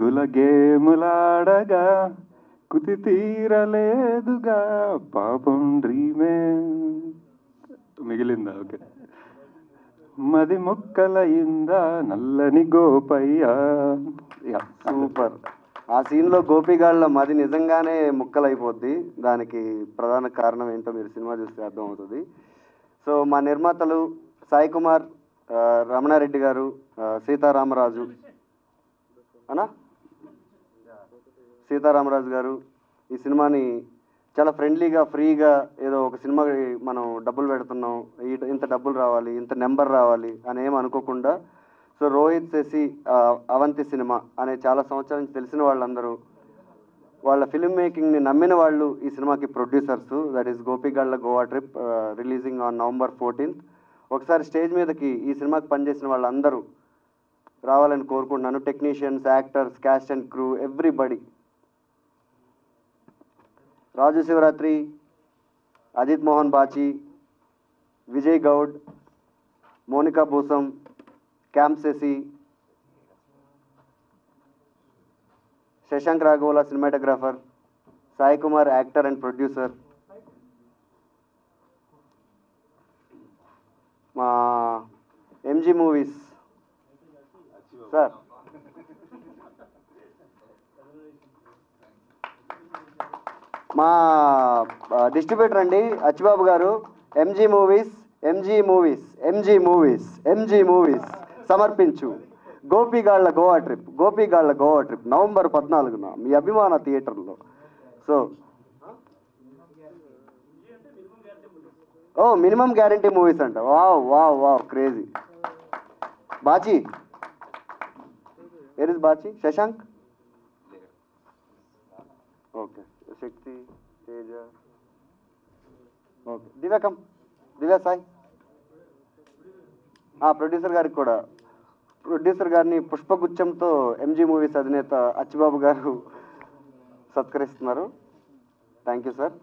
గులగేములాడగా కుతి తీరలేదుగా పాపం డ్రీమే. మిగిలిందా? ఓకే. మది ముక్కలయిందా నల్లని గోపయ్య. సూపర్. ఆ సీన్లో గోపిగాళ్ళ మది నిజంగానే ముక్కలైపోద్ది. దానికి ప్రధాన కారణం ఏంటో మీరు సినిమా చూస్తే అర్థమవుతుంది. సో మా నిర్మాతలు సాయి కుమార్, రమణారెడ్డి గారు, సీతారామరాజు అనా సీతారామరాజు గారు ఈ సినిమాని చాలా ఫ్రెండ్లీగా, ఫ్రీగా, ఏదో ఒక సినిమాకి మనం డబ్బులు పెడుతున్నాం, ఇంత డబ్బులు రావాలి, ఇంత నెంబర్ రావాలి అని ఏం అనుకోకుండా, సో రోహిత్ శశి అవంతి సినిమా అనే చాలా సంవత్సరాల నుంచి తెలిసిన వాళ్ళందరూ, వాళ్ళ ఫిల్మ్ మేకింగ్ని నమ్మిన వాళ్ళు ఈ సినిమాకి producers. That is Gopigalla Goa trip, releasing on November 14th. ఒకసారి స్టేజ్ మీదకి ఈ సినిమాకి పనిచేసిన వాళ్ళందరూ రావాలని కోరుకుంటున్నాను. Technicians, actors, cast and crew, everybody. Raju Sivaratri, Ajith Mohan Bachi, Vijay Goud, Monika Bhoosam, camp Sasi, Sashank Ragola cinematographer, Sai Kumar actor and producer, మా MG మూవీస్ సార్, మా డిస్ట్రిబ్యూటర్ అండి అచ్చిబాబు గారు. MG మూవీస్ సమర్పించు గోపిగాళ్ళ గోవా ట్రిప్, November 14న మీ అభిమాన థియేటర్లో. సో మినిమం గ్యారంటీ మూవీస్ అంట. Wow crazy. Bachi, where is Bachi? Sashank? Okay, Shakti, Teja. Okay, Divya come. Divya Sai. Producer గారికి కూడా, ప్రొడ్యూసర్ గారిని పుష్పగుచ్చంతో ఎంజీ మూవీస్ అధినేత అచ్చిబాబు గారు సత్కరిస్తున్నారు. Thank you sir.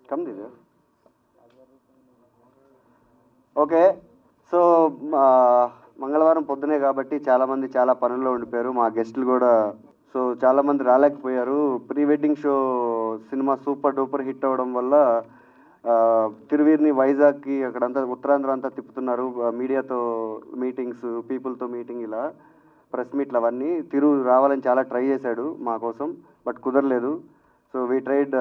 Come Divya. Okay, so మంగళవారం పొద్దునే కాబట్టి చాలామంది చాలా పనుల్లో ఉండిపోయారు. మా గెస్టులు కూడా సో చాలామంది రాలేకపోయారు. Pre wedding show cinema super duper hit అవ్వడం వల్ల తిరువీరిని వైజాగ్కి అక్కడంతా ఉత్తరాంధ్ర అంతా తిప్పుతున్నారు. మీడియాతో మీటింగ్స్, పీపుల్తో మీటింగ్, ఇలా ప్రెస్ మీట్లు అవన్నీ. తిరు రావాలని చాలా ట్రై చేశాడు మా కోసం, బట్ కుదరలేదు. సో వీ ట్రైడ్,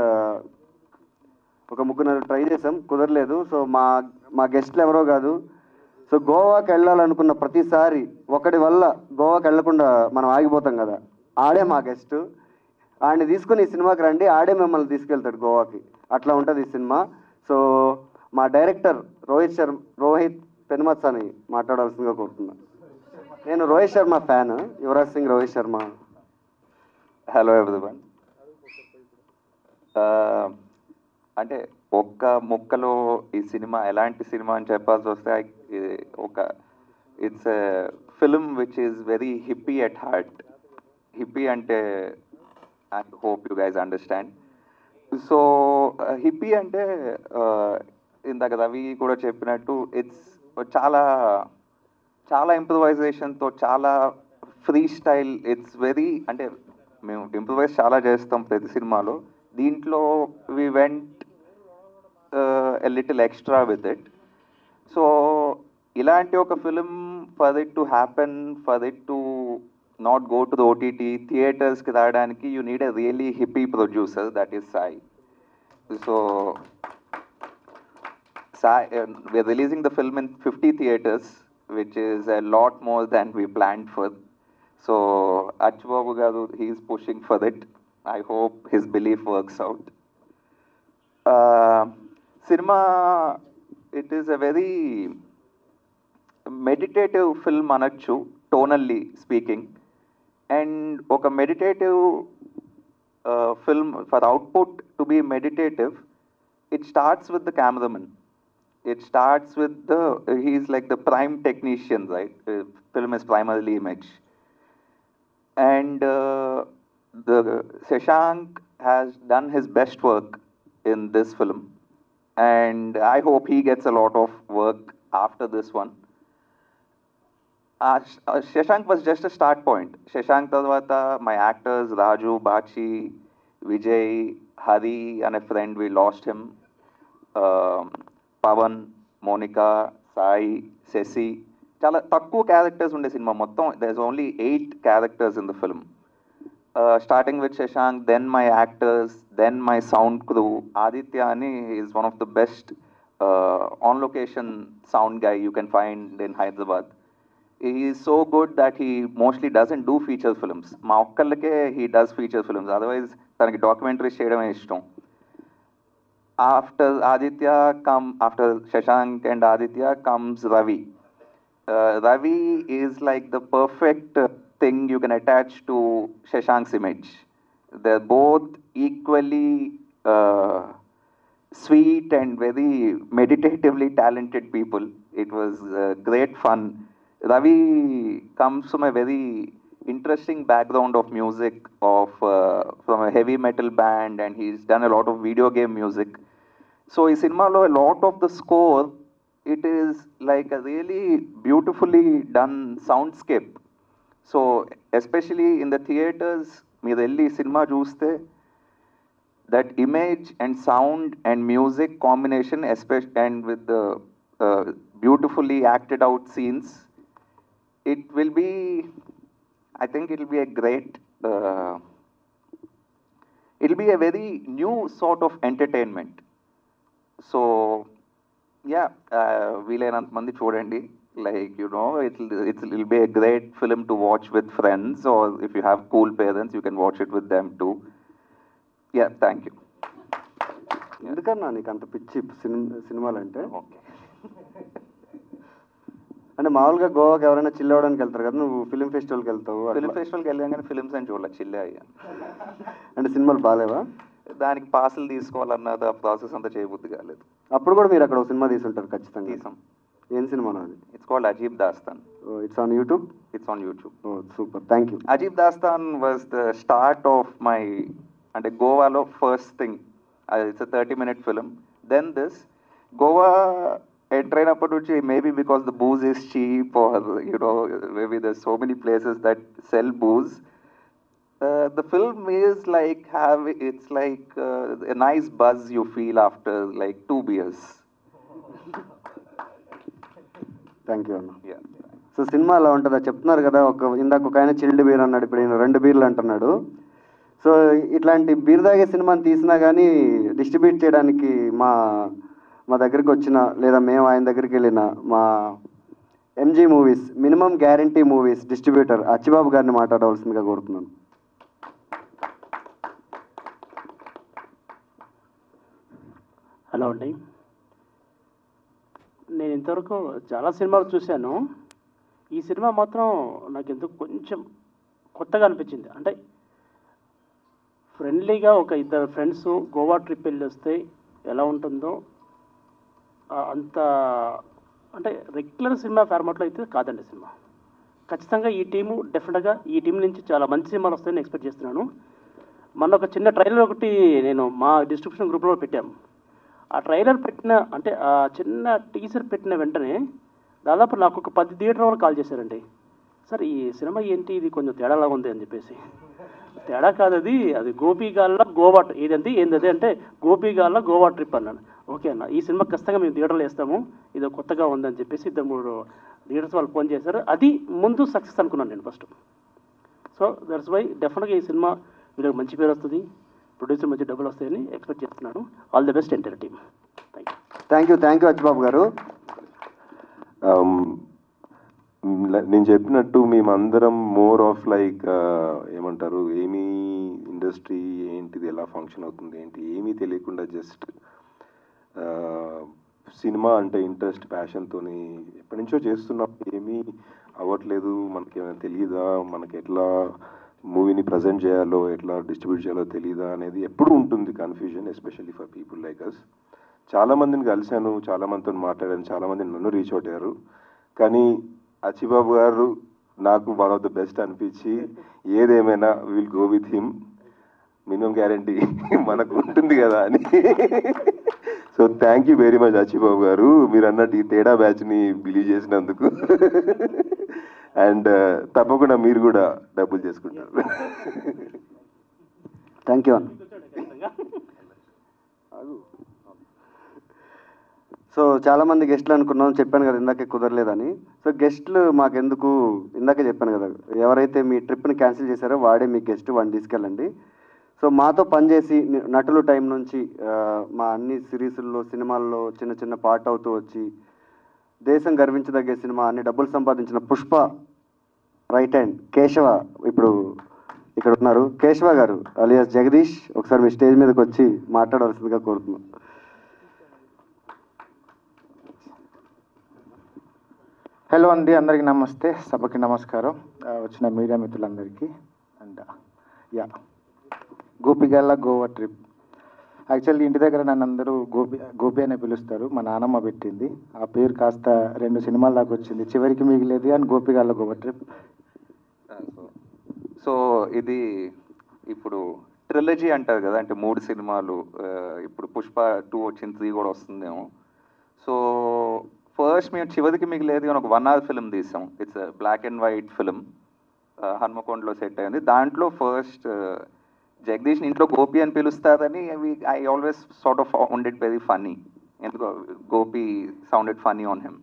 ఒక ముగ్గురు ట్రై చేసాం, కుదరలేదు. సో మా గెస్ట్లు ఎవరో కాదు. సో గోవాకి వెళ్ళాలనుకున్న ప్రతిసారి ఒకటి వల్ల గోవాకి వెళ్ళకుండా మనం ఆగిపోతాం కదా, ఆడే మా గెస్ట్. ఆడిని తీసుకుని ఈ సినిమాకి రండి, ఆడే మిమ్మల్ని తీసుకెళ్తాడు గోవాకి. అట్లా ఉంటుంది ఈ సినిమా. సో మా డైరెక్టర్ రోహిత్ పెనుమత్స్ అని మాట్లాడాల్సిందిగా కోరుతున్నాను. నేను Rohit Sharma fan, Yuvraj Singh Rohit Sharma. Hello everyone. అంటే ఒక్క ముక్కలో ఈ సినిమా ఎలాంటి సినిమా అని చెప్పాల్సి వస్తే it's a film which is very hippie at heart. Hippie అంటే I hope you guys understand. So hippie అంటే ఇందాక రవి కూడా చెప్పినట్టు ఇట్స్ చాలా చాలా ఇంప్రూవైజేషన్తో, చాలా ఫ్రీ స్టైల్. ఇట్స్ వెరీ, అంటే మేము ఇంప్రూవైజ్ చాలా చేస్తాం ప్రతి సినిమాలో. దీంట్లో we went a little extra with it. So ఇలాంటి ఒక film for it to happen, for it to not go to the OTT థియేటర్స్కి రావడానికి you need a really hippie producer, that is Sai. So we're releasing the film in 50 theaters, which is a lot more than we planned for. So Achbabu garu, he is pushing for it. I hope his belief works out. Cinema, it is a very meditative film anachu, tonally speaking. And oka meditative film, for output to be meditative, it starts with the cameraman. It starts with he's like the prime technician, right? Film is primarily image. And the Shashank has done his best work in this film. And I hope he gets a lot of work after this one. Shashank was just a start point. Shashank tarvata, my actors, Raju, Bachi, Vijay, Hari, and a friend, we lost him. Pawan, Monika, Sai, Sasi, చాలా తక్కువ characters ఉండే సినిమా మొత్తం. There is only 8 characters in the film. Starting with Sashank, then my actors, then my sound crew. Aditya అని is one of the best on location sound guy you can find in Hyderabad. He is so good that he mostly doesn't do feature films. మా ఒక్కళ్ళకే he does feature films, otherwise తనకి documentaries చేయడమే ఇష్టం. After Shashank and Aditya comes Ravi. Ravi is like the perfect thing you can attach to Shashank's image. They're both equally sweet and very meditatively talented people. It was great fun. Ravi comes from a very interesting background of music, from a heavy metal band, and he's done a lot of video game music. So in cinema, a lot of the score, it is like a really beautifully done soundscape. So especially in the theaters, మీరు వెళ్ళి cinema చూస్తే that image and sound and music combination, especially and with the beautifully acted out scenes, it will be, I think it will be a great, it will be a very new sort of entertainment. So yeah, వీలైనంత మంది చూడండి. Like, you know, it'll be a great film to watch with friends, or if you have cool parents, you can watch it with them too. Yeah, thank you. ఎందుకన్నా నీకు అంత పిచ్చి సినిమాలంటే? Okay. అంటే మామూలుగా గోవాకి ఎవరైనా చిల్ అవ్వడానికి వెళ్తారు కదా, నువ్వు ఫిల్మ్ ఫెస్టివల్కి వెళ్తావు ఫిల్మ్ ఫెస్టివల్కి వెళ్ళాను కానీ ఫిల్మ్స్ అని చూడాలి, చిల్లే అయ్యాను. అంటే సినిమాలు బాగాలేవా? దానికి పాసులు తీసుకోవాలన్నది ఆ ప్రాసెస్ అంతా చేయబుద్ధి కాలేదు. అప్పుడు కూడా మీరు అక్కడ ఒక సినిమా తీసుంటారు ఖచ్చితంగా. తీసాం. ఏం సినిమా అది? It's called Ajeeb Daastaan. It's on YouTube? It's on YouTube. Super, thank you. Ajeeb Daastaan was the start of my, అంటే గోవాలో first thing. It's 30-minute film. Then this Goa enter అయినప్పటి నుంచి, maybe because the booze is cheap or maybe there so many places that sell booze. The film is like it's like a nice buzz you feel after like 2 beers. Thank you అన్న. Yeah. So cinema అలా ఉంటుందా? చెప్తున్నారు కదా, ఇందాక ఒక ఆయన chilled beer అన్నాడు, ఇప్పుడు ఈయన 2 బీర్లు అంటున్నాడు. సో ఇట్లాంటి బీర్ తాగే సినిమాని తీసినా కానీ డిస్ట్రిబ్యూట్ చేయడానికి మా దగ్గరికి వచ్చిన, లేదా మేము ఆయన దగ్గరికి వెళ్ళిన మా MG movies minimum guarantee movies distributor Achibabu గారిని మాట్లాడవలసిందిగా కోరుతున్నాను. హలో అండి, నేను ఇంతవరకు చాలా సినిమాలు చూశాను. ఈ సినిమా మాత్రం నాకు ఎందుకు కొంచెం కొత్తగా అనిపించింది. అంటే ఫ్రెండ్లీగా ఒక 2 ఫ్రెండ్స్ గోవా ట్రిప్ వెళ్ళి వస్తే ఎలా ఉంటుందో అంత, అంటే రెగ్యులర్ సినిమా ఫార్మాట్లో అయితే కాదండి సినిమా. ఖచ్చితంగా ఈ టీము డెఫినెట్గా ఈ టీం నుంచి చాలా మంచి సినిమాలు వస్తాయని ఎక్స్పెక్ట్ చేస్తున్నాను. మొన్న ఒక చిన్న ట్రైలర్ ఒకటి నేను మా డిస్ట్రిబ్యూషన్ గ్రూప్లో పెట్టాము. ఆ ట్రైలర్ పెట్టిన, అంటే ఆ చిన్న టీజర్ పెట్టిన వెంటనే దాదాపు నాకు ఒక 10 థియేటర్ వాళ్ళు కాల్ చేశారండి. సార్ ఈ సినిమా ఏంటి, ఇది కొంచెం తేడాలా ఉంది అని చెప్పేసి. తేడా కాదు, అది గోపీగాళ్ళ గోవా, ఏంది అంటే గోపీగాళ్ళ గోవా ట్రిప్ అన్నాను. ఓకే అన్న, ఈ సినిమా ఖచ్చితంగా మేము థియేటర్లో వేస్తాము, ఇది కొత్తగా ఉందని చెప్పేసి 2-3 థియేటర్స్ వాళ్ళు ఫోన్ చేశారు. అది ముందు సక్సెస్ అనుకున్నాను నేను ఫస్ట్. సో దట్స్ వై డెఫినెట్గా ఈ సినిమా వీళ్ళకి మంచి పేరు వస్తుంది, ప్రొడ్యూసర్ మంచి డబ్బులు వస్తాయని ఎక్స్పెక్ట్ చేస్తున్నాను. All the best entire team. Thank you Achibabu గారు. నేను చెప్పినట్టు మేమందరం మోర్ ఆఫ్ లైక్ ఏమంటారు, ఏమీ ఇండస్ట్రీ ఏంటిది, ఎలా ఫంక్షన్ అవుతుంది ఏంటి ఏమీ తెలియకుండా జస్ట్ సినిమా అంటే ఇంట్రెస్ట్ ప్యాషన్తో ఎప్పటి నుంచో చేస్తున్నాం. ఏమీ అవ్వట్లేదు, మనకి ఏమైనా తెలియదా, మనకి ఎట్లా మూవీని ప్రజెంట్ చేయాలో, ఎట్లా డిస్ట్రిబ్యూట్ చేయాలో తెలియదా అనేది ఎప్పుడు ఉంటుంది confusion, especially for people like us. చాలామందిని కలిశాను, చాలామందితో మాట్లాడాను, చాలామంది నన్ను రీచ్ అవుట్ అయ్యారు. కానీ అచ్చిబాబు గారు నాకు వన్ ఆఫ్ ద బెస్ట్ అనిపించి, ఏదేమైనా will go with him, minimum guarantee మనకు ఉంటుంది కదా అని. So thank you very much Achibabu గారు, మీరు అన్నట్టు ఈ తేడా బ్యాచ్ని బిలీవ్ చేసినందుకు. అండ్ తప్పకుండా మీరు కూడా డబ్బులు చేసుకుంటారు. Thank you. సో చాలామంది గెస్ట్లు అనుకున్నాం, చెప్పాను కదా ఇందాకే కుదరలేదని. సో గెస్ట్లు మాకెందుకు, ఇందాకే చెప్పాను కదా, ఎవరైతే మీ ట్రిప్ని క్యాన్సిల్ చేశారో వాడే మీ గెస్ట్, వాడిని తీసుకెళ్ళండి. సో మాతో పనిచేసి నటులు టైం నుంచి మా అన్ని సిరీసుల్లో సినిమాల్లో చిన్న చిన్న పార్ట్ అవుతూ వచ్చి దేశం గర్వించదగ్గ సినిమా అన్ని డబ్బులు సంపాదించిన పుష్ప రైట్ హ్యాండ్ కేశవ ఇప్పుడు ఇక్కడ ఉన్నారు. కేశవ గారు అలియాస్ జగదీష్, ఒకసారి మీ స్టేజ్ మీదకి వచ్చి మాట్లాడవలసిందిగా కోరుతున్నాం. హలో అండి, అందరికీ నమస్తే, సభకి నమస్కారం, వచ్చిన మీడియా మిత్రులందరికీ. And Gopigalla Goa trip. Actually ఇంటి దగ్గర నన్ను అందరూ గోపి అనే పిలుస్తారు, మా నాన్నమ్మ పెట్టింది. ఆ పేరు కాస్త 2 సినిమాల దాకా వచ్చింది, చివరికి మిగిలేదు అని గోపిగాళ్ళ గోవా ట్రిప్. సో ఇది ఇప్పుడు ట్రిలజీ అంటారు కదా, అంటే 3 సినిమాలు. ఇప్పుడు పుష్ప 2 వచ్చింది, 3 కూడా వస్తుందేమో. సో ఫస్ట్ మేము చివరికి మిగిలేదు అని ఒక 1 hour ఫిలిం తీసాం. It's black and white film, హన్మకొండలో సెట్ అయింది. దాంట్లో ఫస్ట్ జగదీష్ని ఇంట్లో గోపి అని పిలుస్తారని I always sort of found it very funny, ఎందుకో Gopi sounded funny on him.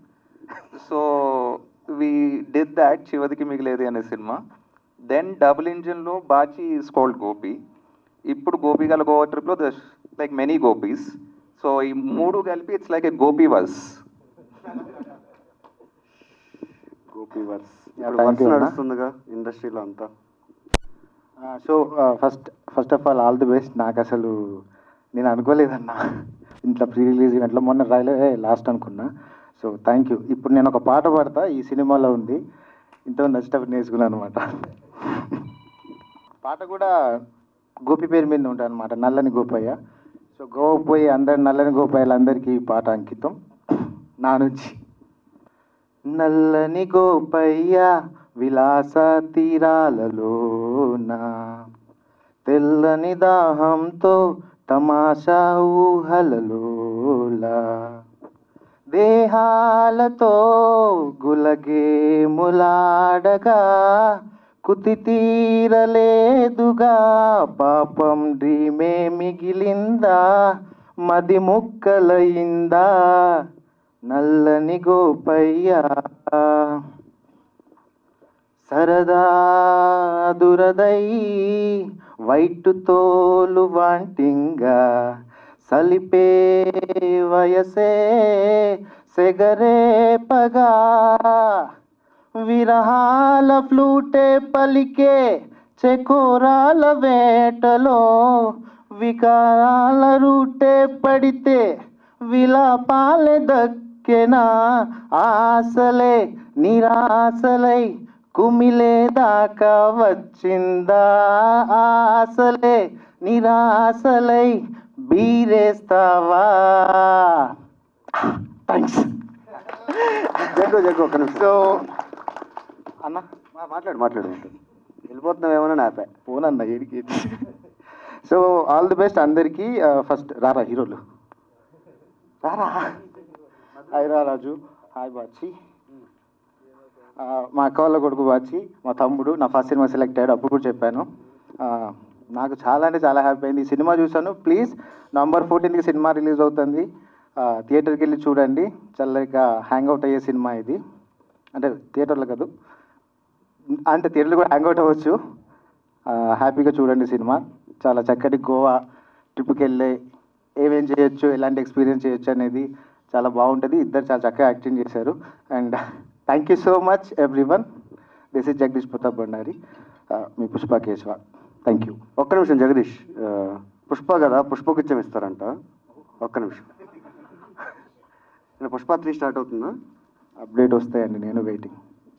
So we did that, చివరికి మిగిలేదు అనే సినిమా. దెన్ డబుల్ ఇంజిన్లో బాచి ఈస్ కాల్డ్ గోపి. ఇప్పుడు గోపి గల గోవా ట్రిప్లో there's like many Gopis. So ఈ 3 కలిపి it's like a Gopi verse. Gopi verse thank you నడుస్తుందిగా ఇండస్ట్రీలో అంతా. So first of all the best. నాకు అసలు నేను అనుకోలేదన్నా ఇంట్లో ప్రీ రిలీజ్ ఈవెంట్లో మొన్న రాయలే లాస్ట్ అనుకున్నా. So thank you. ఇప్పుడు నేను ఒక పాట పాడతా, ఈ సినిమాలో ఉంది, ఇంతమంది నచ్చేటప్పుడు నేర్చుకున్నాను అనమాట. పాట కూడా గోపి పేరు మీద ఉంటుంది అనమాట, నల్లని గోపయ్య. సో గోవా పోయి అందరి నల్లని గోపయ్యలందరికీ ఈ పాట అంకితం నా నుంచి. నల్లని గోపయ్య విలాస తీరాలలోన, తెల్లని దాహంతో తమాషా ఊహలలోలా, దేహాలతో గులగేములాడగా కుతి తీరలేదుగా, పాపం డ్రీమే మిగిలిందా, మది ముక్కలయిందా, నల్లని గోపయ్య. సరదా దురదై వైట్ తోలు వాంటింగా, సలిపే వయసే సెగరే పగా, విరహాల ఫ్లూటే పలికే చెకోరాల వేటలో, వికారాల రూటే పడితే విలాపాలే దక్కెనా, ఆశలే నిరాశలై కుమిలే దాకా వచ్చిందా, ఆశలే నిరాశలై బీరేస్తావా. థ్యాంక్స్. జగ్గు ఒక్క నిమిషం. సో అన్న మాట్లాడు వెళ్ళిపోతున్నావేమో నాపే పోనన్న ఏడికి. సో ఆల్ ది బెస్ట్ అందరికీ. ఫస్ట్ రారా హీరోలు, రారా. హాయ్ రా రాజు, హాయ్ బాచి, మా అక్క వాళ్ళ కొడుకు బాచి, మా తమ్ముడు. నా ఫస్ట్ సినిమా సెలెక్ట్ అయ్యాడు, అప్పుడు కూడా చెప్పాను. నాకు చాలా అంటే చాలా హ్యాపీ అయింది. ఈ సినిమా చూశాను. Please November 14th cinema release అవుతుంది, థియేటర్కి వెళ్ళి చూడండి. చల్లగా హ్యాంగ్ అవుట్ అయ్యే సినిమా ఇది. అంటే థియేటర్లో కాదు, అంటే థియేటర్లో కూడా హ్యాంగ్ అవుట్ అవ్వచ్చు. హ్యాపీగా చూడండి సినిమా. చాలా చక్కటి గోవా ట్రిప్కి వెళ్ళే ఏమేం చేయొచ్చు, ఎలాంటి ఎక్స్పీరియన్స్ చేయొచ్చు అనేది చాలా బాగుంటుంది. ఇద్దరు చాలా చక్కగా యాక్టింగ్ చేశారు. And thank you so much everyone. This is Jagadish Pratap Bhandari, me Pushpa Keshava. Thank you. ఒక్క నిమిషం జగదీష్, పుష్ప కదా, పుష్పగుచ్చం ఇస్తారంట. ఒక్క నిమిషం, పుష్ప 3 స్టార్ట్ అవుతుందా? అప్డేట్ వస్తాయండి, నేను వెయిటింగ్.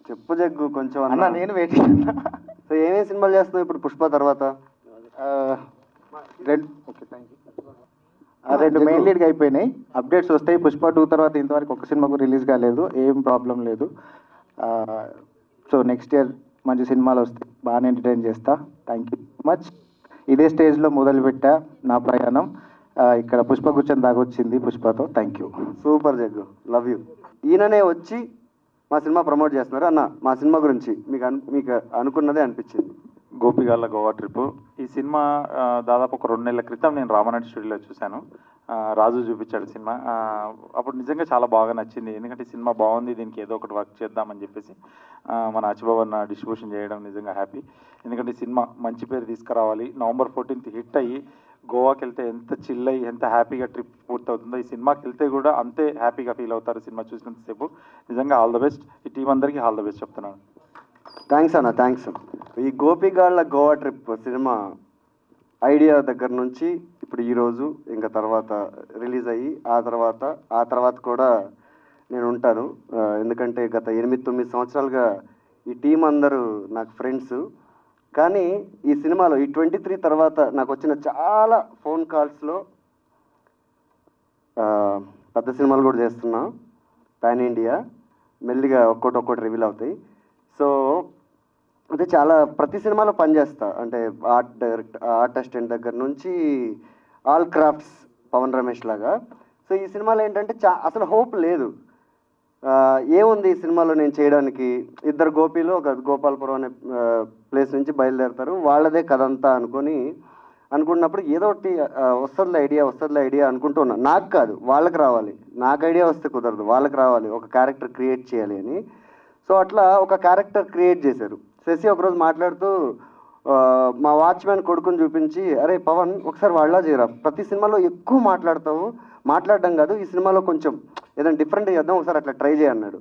చెప్పు జగ్గు కొంచెం అన్న, నేను వెయిటింగ్. సో ఏమేమి సినిమాలు చేస్తున్నావు ఇప్పుడు పుష్ప తర్వాత? Okay, thank you. 2 మెయిన్ లీడ్గా అయిపోయినాయి. అప్డేట్స్ వస్తాయి. పుష్ప 2 తర్వాత ఇంతవరకు ఒక సినిమా కూడా రిలీజ్ కాలేదు, ఏం ప్రాబ్లం లేదు. సో నెక్స్ట్ ఇయర్ మంచి సినిమాలు వస్తాయి, బాగానే ఎంటర్టైన్ చేస్తా. Thank you so much. ఇదే స్టేజ్లో మొదలుపెట్టా నా ప్రయాణం, ఇక్కడ పుష్పగుచ్చం దాకా వచ్చింది పుష్పతో. Thank you. Super Jaggu, love you. ఈయననే వచ్చి మా సినిమా ప్రమోట్ చేస్తున్నారు. అన్న, మా సినిమా గురించి మీకు అనుకున్నదే అనిపించింది. గోపిగాళ్ళ గోవా ట్రిప్. ఈ సినిమా దాదాపు ఒక 2 నెలల క్రితం నేను రామనాయుడు స్టూడియోలో చూశాను. రాజు చూపించాడు సినిమా. అప్పుడు నిజంగా చాలా బాగా నచ్చింది, ఎందుకంటే ఈ సినిమా బాగుంది, దీనికి ఏదో ఒకటి వర్క్ చేద్దామని చెప్పేసి మన అచ్చిబాబన్న డిస్ట్రిబ్యూషన్ చేయడం నిజంగా హ్యాపీ. ఎందుకంటే ఈ సినిమా మంచి పేరు తీసుకురావాలి. November 14th హిట్ అయ్యి గోవాకి వెళ్తే ఎంత చిల్ అయ్యి ఎంత హ్యాపీగా ట్రిప్ పూర్తవుతుందో, ఈ సినిమాకి వెళ్తే కూడా అంతే హ్యాపీగా ఫీల్ అవుతారు సినిమా చూసినంతసేపు. నిజంగా ఆల్ ద బెస్ట్. ఈ టీం అందరికీ ఆల్ ద బెస్ట్ చెప్తున్నాను. థ్యాంక్స్ అన్న, థ్యాంక్స్. ఈ Gopigalla Goa trip cinema idea దగ్గర నుంచి ఇప్పుడు ఈరోజు ఇంకా తర్వాత రిలీజ్ అయ్యి ఆ తర్వాత కూడా నేను ఉంటాను. ఎందుకంటే గత 8-9 సంవత్సరాలుగా ఈ టీం అందరూ నాకు ఫ్రెండ్స్. కానీ ఈ సినిమాలో ఈ 23 తర్వాత నాకు వచ్చిన చాలా ఫోన్ కాల్స్లో పెద్ద సినిమాలు కూడా చేస్తున్నా, పాన్ ఇండియా, మెల్లిగా ఒక్కొక్కటి రివీల్ అవుతాయి. సో అంటే చాలా ప్రతి సినిమాలో పనిచేస్తా, అంటే ఆర్ట్ అసిస్టెంట్ దగ్గర నుంచి ఆల్ క్రాఫ్ట్స్ పవన్ రమేష్ లాగా. సో ఈ సినిమాలో ఏంటంటే అసలు హోప్ లేదు. ఏముంది ఈ సినిమాలో నేను చేయడానికి? 2 గోపీలు ఒక గోపాలపురం అనే ప్లేస్ నుంచి బయలుదేరతారు, వాళ్ళదే కథ అంతా అనుకున్నప్పుడు ఏదో ఒకటి వస్తుందిలే ఐడియా అనుకుంటున్నా. నాకు కాదు, వాళ్ళకి రావాలి. నాకు ఐడియా వస్తే కుదరదు, వాళ్ళకి రావాలి, ఒక క్యారెక్టర్ క్రియేట్ చేయాలి అని. సో అట్లా ఒక క్యారెక్టర్ క్రియేట్ చేశారు. శశి ఒకరోజు మాట్లాడుతూ మా వాచ్మ్యాన్ కొడుకుని చూపించి, అరే పవన్ ఒకసారి వాళ్ళ చేయరా, ప్రతి సినిమాలో ఎక్కువ మాట్లాడడం కాదు, ఈ సినిమాలో కొంచెం ఏదైనా డిఫరెంట్ చేద్దాం, ఒకసారి అట్లా ట్రై చేయన్నాడు.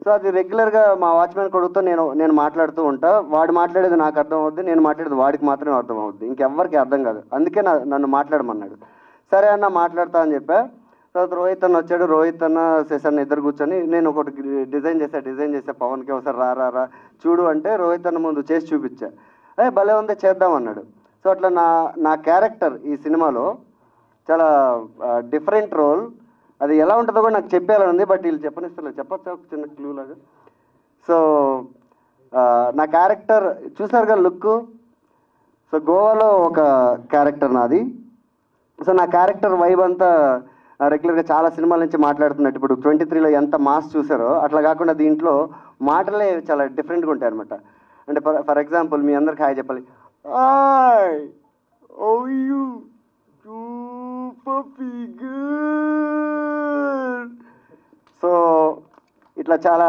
సో అది రెగ్యులర్గా మా వాచ్మ్యాన్ కొడుకుతో నేను మాట్లాడుతూ ఉంటా. వాడు మాట్లాడేది నాకు అర్థం అవుద్ది, నేను మాట్లాడేది వాడికి మాత్రమే అర్థం అవుద్ది, ఇంకెవ్వరికి అర్థం కాదు. అందుకే నన్ను మాట్లాడమన్నాడు. సరే అన్న మాట్లాడతా అని చెప్పా. తర్వాత రోహిత్ అన్న వచ్చాడు. రోహిత్ అన్న శేషాన్ని ఇద్దరు కూర్చొని నేను ఒకటి డిజైన్ చేసా పవన్కి ఒకసారి రా చూడు అంటే రోహిత్ అన్న ముందు చేసి చూపించా. భలే ఉంది చేద్దాం అన్నాడు. సో అట్లా నా క్యారెక్టర్ ఈ సినిమాలో చాలా డిఫరెంట్ రోల్. అది ఎలా ఉంటుందో కూడా నాకు చెప్పేయాలని ఉంది, బట్ వీళ్ళు చెప్పనిస్తలేదు. చెప్పచ్చా ఒక చిన్న క్లూ లాగా? సో నా క్యారెక్టర్ చూసారు కదా లుక్. సో గోవాలో ఒక క్యారెక్టర్ నాది. సో నా క్యారెక్టర్ వైబ్ అంతా రెగ్యులర్గా చాలా సినిమాల నుంచి మాట్లాడుతున్నట్టు ఇప్పుడు 23లో ఎంత మాస్ చూసారో అట్లా కాకుండా దీంట్లో మాటలే చాలా డిఫరెంట్గా ఉంటాయి అనమాట. అంటే ఫర్ ఎగ్జాంపుల్ మీ అందరికి హాయ్ చెప్పాలి. సో ఇట్లా చాలా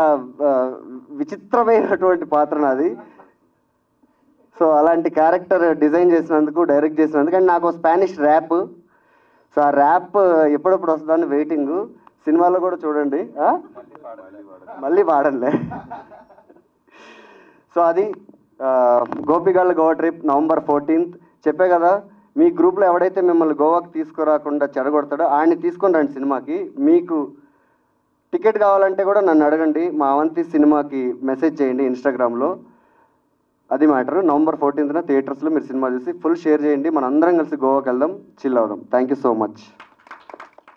విచిత్రమైనటువంటి పాత్ర నాది. సో అలాంటి క్యారెక్టర్ డిజైన్ చేసినందుకు, డైరెక్ట్ చేసినందుకు, అండ్ నాకు స్పానిష్ ర్యాప్. సో ఆ ర్యాప్ ఎప్పుడెప్పుడు వస్తుందని వెయిటింగ్. సినిమాలో కూడా చూడండి, మళ్ళీ పాడంలే. సో అది గోపిగాళ్ళ గోవా ట్రిప్ November 14th. చెప్పే కదా, మీ గ్రూప్లో ఎవడైతే మిమ్మల్ని గోవాకి తీసుకురాకుండా చెడగొడతాడో ఆయన్ని తీసుకొని రండి సినిమాకి. మీకు టికెట్ కావాలంటే కూడా నన్ను అడగండి, మా అవంతి సినిమాకి మెసేజ్ చేయండి ఇన్స్టాగ్రామ్లో. అది మ్యాటర్. November 14th థియేటర్స్లో మీరు సినిమా చూసి ఫుల్ షేర్ చేయండి. మన అందరం కలిసి గోవాకి వెళ్దాం, చిల్ అవుదాం. Thank you so much.